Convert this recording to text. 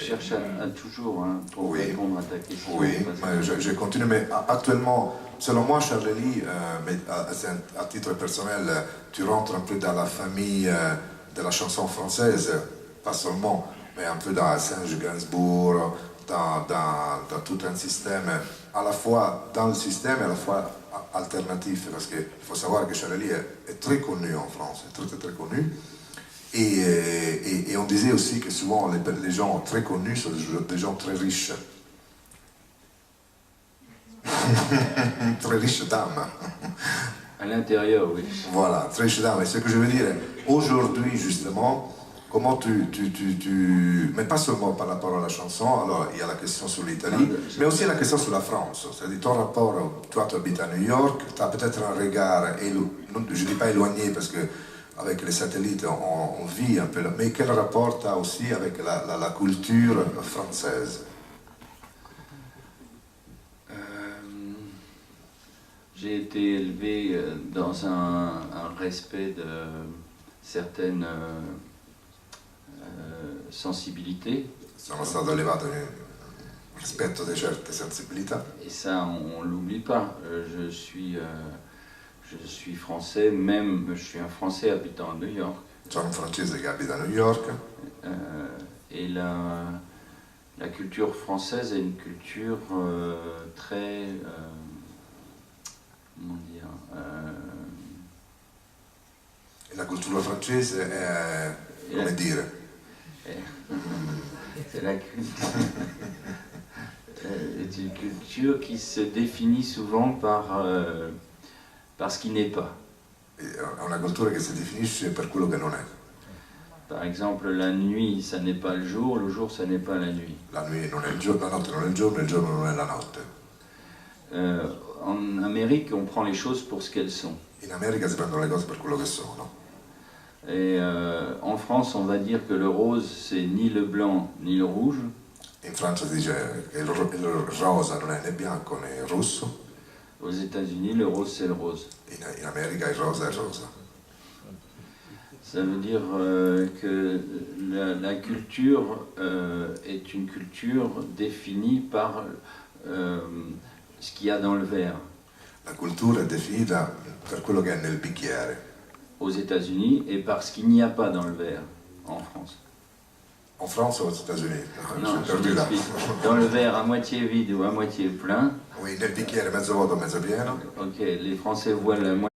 cherche toujours, hein, pour répondre à ta question. Oui, mais je continue, mais actuellement, selon moi, Charlie, mais à titre personnel, tu rentres un peu dans la famille de la chanson française, pas seulement, mais un peu dans Serge Gainsbourg, dans tout un système, à la fois dans le système et à la fois alternatif, parce qu'il faut savoir que Charlie est très connu en France, est très très connu. Et on disait aussi que souvent les gens très connus sont des gens très riches. Très riches d'âme. À l'intérieur, oui. Voilà, très riches d'âme. Et ce que je veux dire, aujourd'hui justement, comment mais pas seulement par rapport à la chanson, alors il y a la question sur l'Italie, mais aussi la question sur la France. C'est-à-dire ton rapport, toi tu habites à New York, tu as peut-être un regard, je ne dis pas éloigné parce que avec les satellites, on vit un peu, mais quel rapport tu as aussi avec la culture française? J'ai été élevé dans un respect de certaines sensibilités. Sono stato allevato in rispetto di certe sensibilità. Et ça, on ne l'oublie pas. Je suis français, même je suis un Français habitant à New York. Sono un francese che abita a New York. Et la culture française est une culture très, comment dire, E la cultura francese è, come dire, c'est une culture qui se définit souvent par ce qui n'est pas. è una cultura che si definisce per quello che non è. Par exemple, la nuit, ça n'est pas le jour, ça n'est pas la nuit. La nuit non è il giorno, la notte non è il giorno non è la notte. En Amérique, on prend les choses pour ce qu'elles sont. In America si prendono le cose per quello che sono. Et en France, on va dire que le rose, c'est ni le blanc ni le rouge. In Francia si dice che il rosa non è né bianco né rosso. Aux États-Unis, le rose, c'est le rose. In America il rosa è rosa. Ça veut dire que la culture est une culture définie par ce qu'il y a dans le verre. La cultura è definita per quello che è nel bicchiere. Aux États-Unis et par ce qu'il n'y a pas dans le verre en France. En France ou aux États-Unis? Non, je m'explique. Dans le verre à moitié vide ou à moitié plein. Oui, nel bicchiere mezzo vuoto, mezzo pieno. Ok, les Français voient la moitié.